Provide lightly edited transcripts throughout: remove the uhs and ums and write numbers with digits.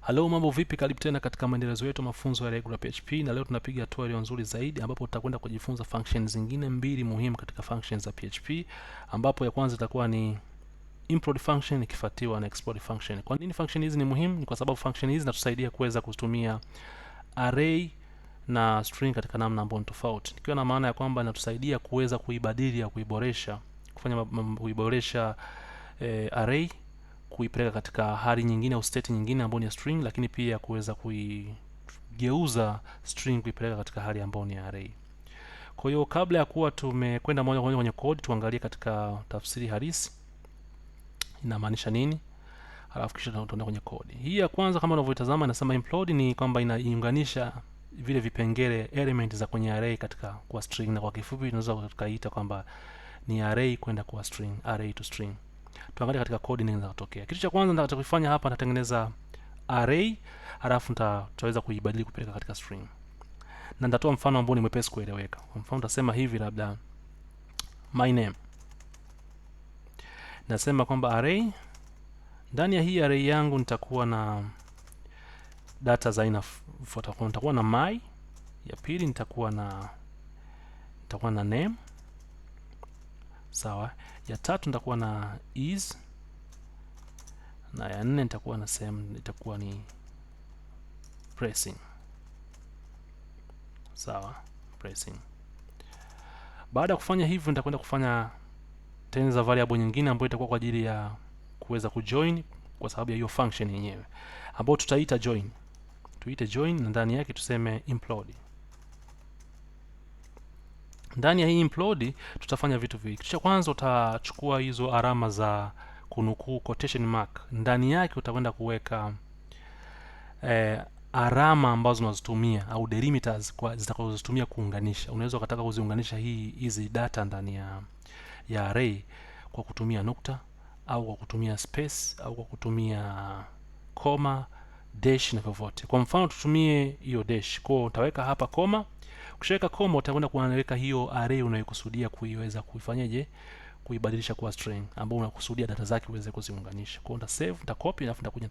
Halo, mambo vipi? Karibu tena katika maendelezo yetu mafunzo ya regular PHP, na leo tunapiga hatua iliyo nzuri zaidi, ambapo tutakwenda kujifunza functions zingine mbili muhimu katika functions za PHP, ambapo ya kwanza itakuwa ni import function ikifuatiwa na export function. Kwa nini function hizi ni muhimu? Ni kwa sababu function hizi zinatusaidia kuweza kutumia array na string katika namna ambayo ni tofauti, nikiwa na maana ya kwamba inatusaidia kuweza kuibadili au kuiboresha, kuiboresha array, kuipeleka katika hali nyingine au state nyingine ambayo ni ya string, lakini pia kuweza kuigeuza string kuipeleka katika hali ambayo ni ya array. Kwa hiyo kabla ya kuwa tumekwenda moja kwa moja kwenye code, tuangalie katika tafsiri halisi inamaanisha nini, halafu kisha tutaenda kwenye code. Hii ya kwanza kama unavyotazama inasema implode, ni kwamba inaiunganisha vile vipengele element za kwenye array katika kwa string, na kwa kifupi tunaweza tukaita kwamba ni array kwenda kwa string, array to string. Tuangalie katika code nini kinatokea. Kitu cha kwanza nitakachokifanya hapa, nitatengeneza array, halafu tutaweza kuibadili kupeleka katika string, na nitatoa mfano ambao ni mwepesi kueleweka. Kwa mfano nitasema hivi, labda my name, nasema kwamba array, ndani ya hii array yangu nitakuwa na data za aina ifuatayo. Nitakuwa na my, ya pili nitakuwa na name, sawa, ya tatu nitakuwa na is, na ya nne nitakuwa na same, itakuwa ni pressing, sawa, pressing. Baada ya kufanya hivyo, nitakwenda kufanya tengeneza variable nyingine ambayo itakuwa kwa ajili ya kuweza kujoin, kwa sababu ya hiyo function yenyewe ambayo tutaita join. Tuite join, na ndani yake tuseme implode. Ndani ya hii implode tutafanya vitu viwili. Kitu cha kwanza, utachukua hizo alama za kunukuu, quotation mark, ndani yake utakwenda kuweka alama ambazo unazitumia au delimiters kwa zitakazozitumia kuunganisha. Unaweza ukataka kuziunganisha hizi data ndani ya array kwa kutumia nukta au kwa kutumia space au kwa kutumia comma, dash na vyovyote. Kwa mfano tutumie hiyo dash. Kwa hiyo utaweka hapa comma. Ukishaweka comma, utakwenda kuweka hiyo array unayokusudia kuiweza kuifanyaje, kuibadilisha kuwa string ambayo unakusudia data zake uweze kuziunganisha. Kwa hiyo nita save, nita copy, alafu nitakuja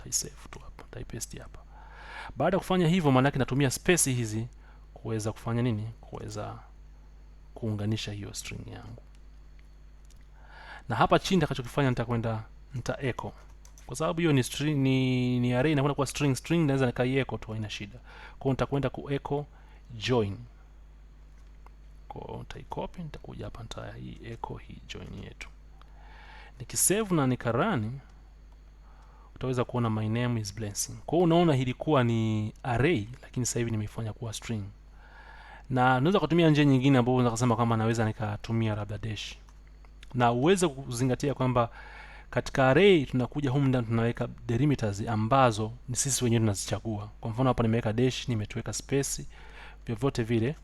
save tu hapa, nita paste hapa. Baada ya kufanya hivyo, maana yake natumia space hizi kuweza kufanya nini, kuweza kuunganisha hiyo string yangu. Na hapa chini nitakachokifanya, nita echo, kwa sababu hiyo ni string, ni array inakwenda kwa string. String naweza nikai echo tu, haina shida. Kwa hiyo nitakwenda ku echo join. Kwa hiyo nitaicopy, nitakuja hapa, hii echo hii join yetu. Nikisave na nikarun, utaweza kuona my name is Blessing. Kwa hiyo unaona ilikuwa ni array, lakini sasa hivi nimeifanya kuwa string. Na naweza kutumia njia nyingine ambapo unaweza kusema kama naweza nikatumia labda dash, na uweze kuzingatia kwamba katika array tunakuja humu ndani tunaweka delimiters ambazo ni sisi wenyewe tunazichagua. Kwa mfano hapa nimeweka dash, nimetweka space, vyovyote vile,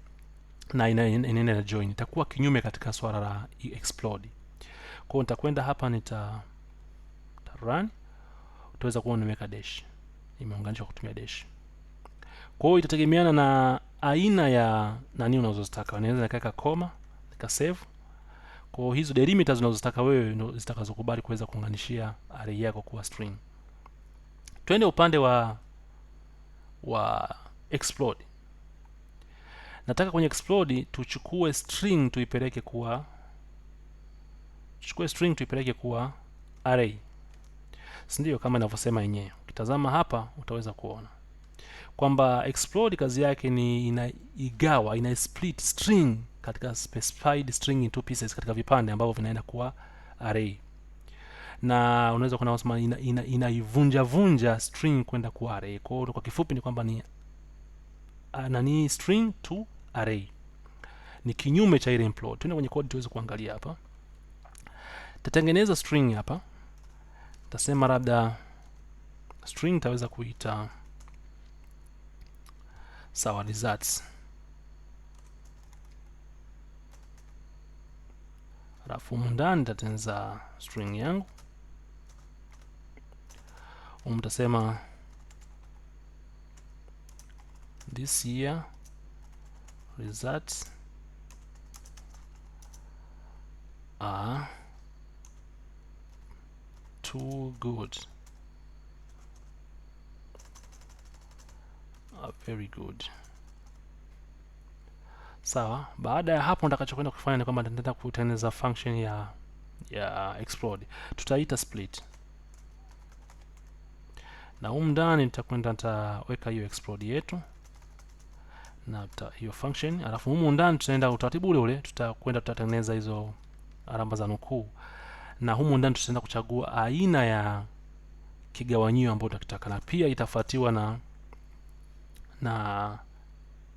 na inaenda na join. Itakuwa kinyume katika swala la explode. Kwa hiyo nitakwenda hapa, nita run, utaweza kuona nimeweka dash, imeunganishwa kutumia dash. Kwa hiyo itategemeana na aina ya nani unazozitaka. Naweza nikaweka comma, nika save. Kwa hiyo hizo delimiters unazotaka wewe ndio zitakazokubali kuweza kuunganishia array yako kuwa string. Twende upande wa explode. Nataka kwenye explode tuchukue string tuipeleke kuwa array, si ndio? Kama inavyosema yenyewe. Ukitazama hapa utaweza kuona kwamba explode kazi yake ni ina split string katika specified string in two pieces, katika vipande ambavyo vinaenda kuwa array. Na unaweza kuna kusema inaivunja vunja string kwenda kuwa array. Kwa hiyo kwa kifupi ni kwamba ni string to array, ni kinyume cha ile implode. Tuende kwenye code tuweze kuangalia hapa. Tatengeneza string hapa, tasema labda string taweza kuita sawa results, alafu ndani nitatengeneza string yangu, mtasema this year results are too good. Very good. Sawa, baada ya hapo nitakachokwenda kufanya ni kwamba nitaenda kutengeneza function ya explode. Tutaita split. Na humu ndani nitakwenda nitaweka hiyo explode yetu na hiyo function, alafu humu ndani tutaenda utaratibu ule ule, tutatengeneza hizo alama za nukuu, na humu ndani tutaenda kuchagua aina ya kigawanyio ambayo tunataka, na pia itafuatiwa na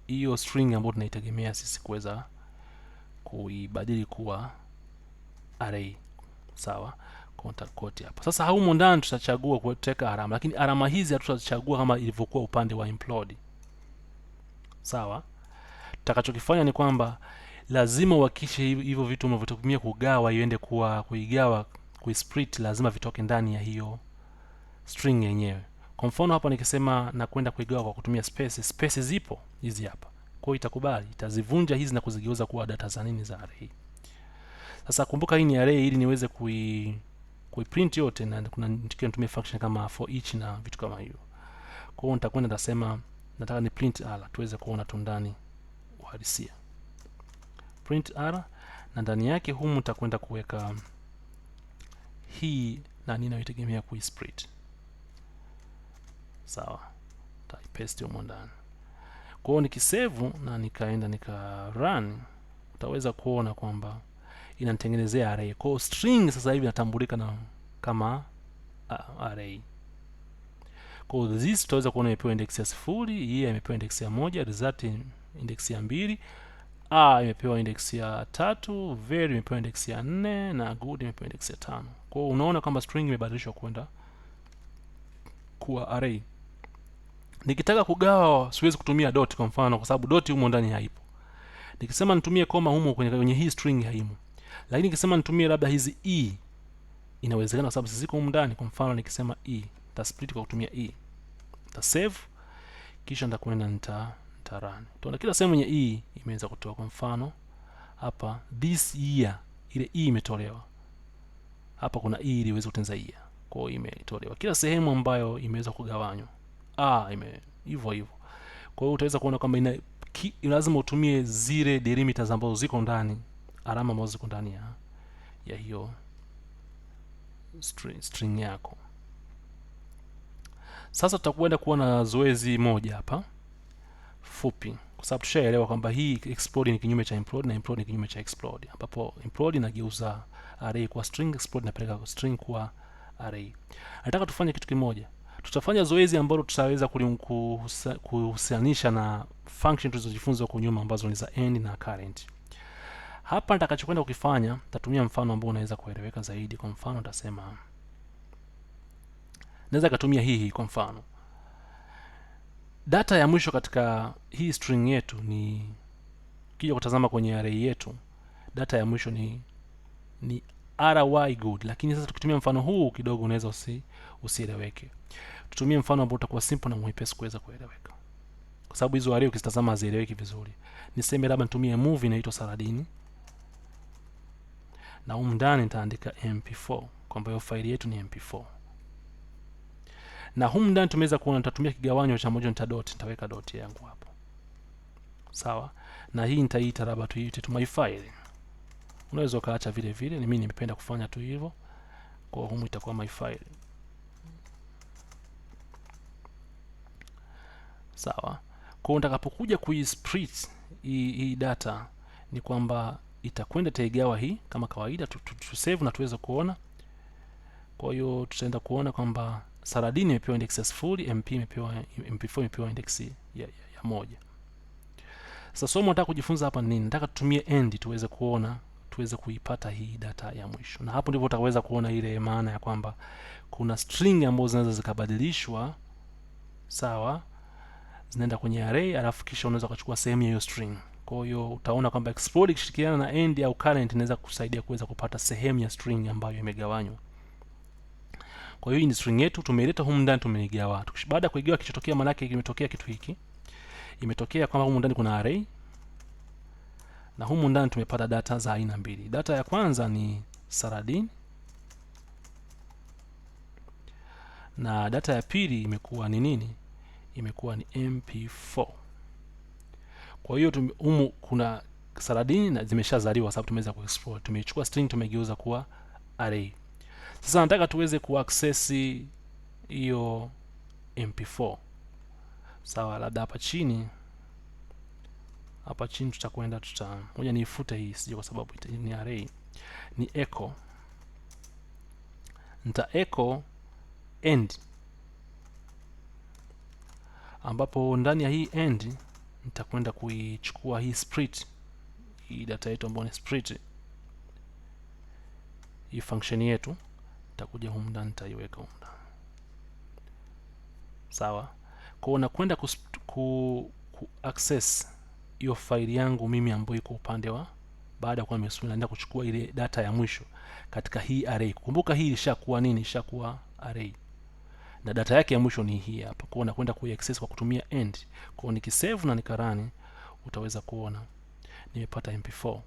hiyo string ambayo tunaitegemea sisi kuweza kuibadili kuwa array. Sawa, quote hapa. Sasa humu ndani tutachagua kuweka alama, lakini alama hizi hatutachagua kama ilivyokuwa upande wa implode. Sawa, tutakachokifanya ni kwamba lazima uhakikishe hivyo vitu unavyotumia kugawa iende kuigawa kuisplit, lazima vitoke ndani ya hiyo string yenyewe. Kwa mfano hapa nikisema na kwenda kuigawa kwa kutumia space zipo hizi hapa, kwa hiyo itakubali, itazivunja hizi na kuzigeuza kuwa data za nini, za array. Sasa kumbuka hii ni array, ili niweze kuiprint yote, na kuna nitumie function kama for each na vitu kama hiyo. Kwa hiyo nitakwenda nitasema nataka ni print r, tuweze kuona tu ndani uhalisia. Print r, na ndani yake humu nitakwenda kuweka hii na ninayoitegemea kuisplit. Sawa, nitaipaste humo ndani. Kwa hiyo nikisave na nikaenda nika run, utaweza kuona kwamba inanitengenezea array. Kwa hiyo string sasa hivi inatambulika na kama array. Kwa hiyo this tutaweza kuona imepewa index ya 0, hii imepewa index ya 1, result index ya 2, imepewa index ya 3, var imepewa index ya 4 na good imepewa index ya 5. Kwa hiyo unaona kwamba string imebadilishwa kwenda kuwa array. Nikitaka kugawa siwezi kutumia dot kwa mfano, kwa sababu dot humo ndani haipo. Nikisema nitumie koma humo kwenye hii string haimo. Lakini nikisema nitumie labda hizi inawezekana, kwa sababu ziko humo ndani. Kwa mfano nikisema nita split kwa kutumia nita save, kisha nitakwenda nita run. Tunaona kila sehemu yenye imeweza kutoa. Kwa mfano hapa this year, ile imetolewa hapa, kuna ili iweze kutengeneza year, kwa hiyo imetolewa kila sehemu ambayo imeweza kugawanywa hivyo. Kwa hiyo utaweza kuona kwamba lazima utumie zile delimiters ambazo ziko ndani, alama ambazo ziko ndani ya hiyo string yako. Sasa tutakwenda kuwa na zoezi moja hapa fupi, kwa sababu tushaelewa kwamba hii explode ni kinyume cha implode na implode ni kinyume cha explode, ambapo implode inageuza array kwa string, explode inapeleka string kwa array. Nataka tufanye kitu kimoja. Tutafanya zoezi ambalo tutaweza kuhusianisha na function tulizojifunza huko nyuma ambazo ni za end na current. Hapa nitakachokwenda kukifanya, nitatumia mfano ambao unaweza kueleweka zaidi. Kwa mfano nitasema, naweza kutumia hii kwa mfano, data ya mwisho katika hii string yetu ni, kija kutazama kwenye array yetu, data ya mwisho ni ry good. Lakini sasa tukitumia mfano huu kidogo unaweza usieleweke. Tutumie mfano ambao utakuwa simple na mwepesi kuweza kueleweka, kwa sababu hizo array ukitazama hazieleweki vizuri. Niseme labda nitumie movie inaitwa Saladin, na humu ndani nitaandika mp4, kwamba hiyo faili yetu ni mp4. Na humu ndani tumeweza kuona nitatumia kigawanyo cha moja, nitaweka dot yangu hapo. Sawa, na hii nitaita labda tuiite tu my file. Unaweza ukaacha vile vile, mimi nimependa kufanya tu hivyo. Kwa humu itakuwa my file. Sawa, kwa utakapokuja kuisplit hii data ni kwamba itakwenda taigawa hii kama kawaida, tu save na tuweze kuona. Kwa hiyo tutaenda kuona kwamba Saladin imepewa index ya 0, mp4 imepewa index ya 1. Sasa somo nataka kujifunza hapa nini? Nataka tutumie end tuweze kuona, tuweze kuipata hii data ya mwisho. Na hapo ndipo utaweza kuona ile maana ya kwamba kuna string ambazo zinaweza zikabadilishwa, sawa, zinaenda kwenye array, alafu kisha unaweza kuchukua sehemu ya hiyo string. Kwa hiyo utaona kwamba explode ikishirikiana na end au current inaweza kusaidia kuweza kupata sehemu ya string ambayo imegawanywa. Kwa hiyo hii ni string yetu, tumeileta humu ndani, tumeigawa. Baada ya kuigawa, kichotokea maana yake kimetokea kitu hiki. Imetokea kwamba humu ndani kuna array, na humu ndani tumepata data za aina mbili. Data ya kwanza ni Saladin, na data ya pili imekuwa ni nini? imekuwa ni mp4. Kwa hiyo humu kuna saladini na zimeshazaliwa sababu tumeweza kuexport. Tumeichukua string tumegeuza kuwa array. Sasa nataka tuweze kuaccess hiyo mp4. Sawa, labda hapa chini tutakwenda ngoja niifute hii sije kwa sababu ni array. Ni echo, nita echo end, ambapo ndani ya hii end nitakwenda kuichukua hii split, hii data yetu ambayo ni split, hii function yetu nitakuja humu ndani nitaiweka humu ndani. Sawa, kwa hiyo nakwenda ku access hiyo file yangu mimi ambayo iko upande wa baada ya kuwa naenda kuchukua ile data ya mwisho katika hii array. Kumbuka hii ilishakuwa nini? Ilishakuwa array na data yake ya mwisho ni hii hapa. Kwa hiyo nakwenda kuiaccess kwa kutumia end. Kwa hiyo nikisave na nikarani, utaweza kuona nimepata mp4.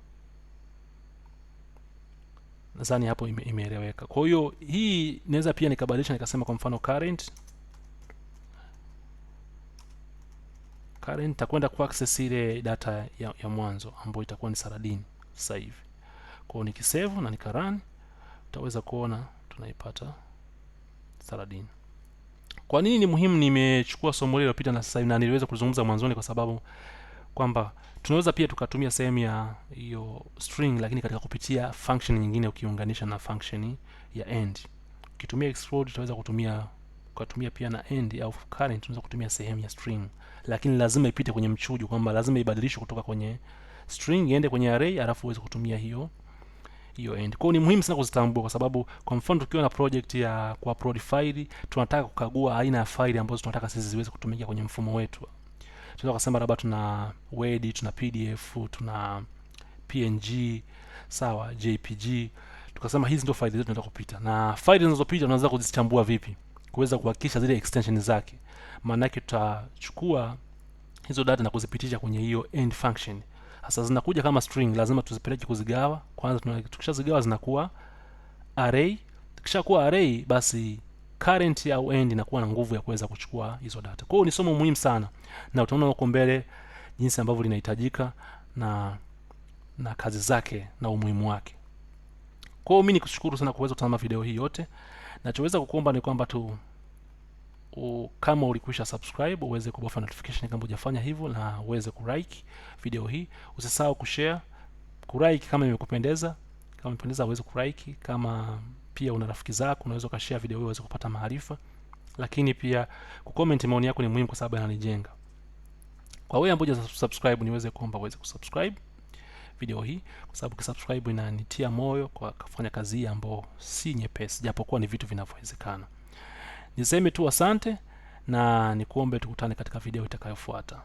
Nadhani hapo imeeleweka. Kwa hiyo hii naweza pia nikabadilisha nikasema kwa mfano current takwenda ku access ile data ya mwanzo ambayo itakuwa ni saladini sasa hivi. Kwa hiyo nikisave na nikarun, utaweza kuona tunaipata saladini. Kwa nini ni muhimu nimechukua somo lile lililopita na sasa hivi na niliweza kuzungumza mwanzoni? Kwa sababu kwamba tunaweza pia tukatumia sehemu ya hiyo string lakini katika kupitia function nyingine ukiunganisha na function ya end. Ukitumia explode utaweza kutumia pia na end au current tunaweza kutumia sehemu ya string, lakini lazima ipite kwenye mchujo, kwamba lazima ibadilishwe kutoka kwenye string iende kwenye array alafu uweze kutumia hiyo end. Kwa hiyo ni muhimu sana kuzitambua, kwa sababu kwa mfano tukiwa na project ya kuupload file, tunataka kukagua aina ya file ambazo tunataka sisi ziweze kutumika kwenye mfumo wetu. Tunaweza kusema labda tuna Word, tuna PDF, tuna PNG, sawa, JPG. Tukasema hizi ndio file zetu tunataka kupita. Na file zinazopita tunaweza kuzichambua vipi? Kuweza kuhakikisha zile extension zake. Maana yake tutachukua hizo data na kuzipitisha kwenye hiyo end function. Sasa zinakuja kama string, lazima tuzipeleke kuzigawa. Kwanza tukishazigawa zinakuwa array. Tukishakuwa array, basi current au end inakuwa na nguvu ya kuweza kuchukua hizo data. Kwa hiyo ni somo muhimu sana, na utaona huko mbele jinsi ambavyo linahitajika na kazi zake na umuhimu wake. Kwa hiyo mimi nikushukuru sana kuweza kutazama video hii yote. Nachoweza kukuomba ni kwamba kama ulikwisha subscribe uweze kubofya notification kama hujafanya hivyo, na uweze kulike video hii. Usisahau kushare, kulike kama imekupendeza. Kama imependeza uweze kulike. Kama pia una rafiki zako unaweza ukashare video hii uweze kupata maarifa. Lakini pia kucomment maoni yako ni muhimu kwa sababu yananijenga. Kwa wewe ambaye hujasubscribe niweze kuomba uweze kusubscribe video hii, kwa sababu kusubscribe inanitia moyo kwa kufanya kazi hii ambayo si nyepesi, japokuwa ni vitu vinavyowezekana. Niseme tu asante na nikuombe tukutane katika video itakayofuata.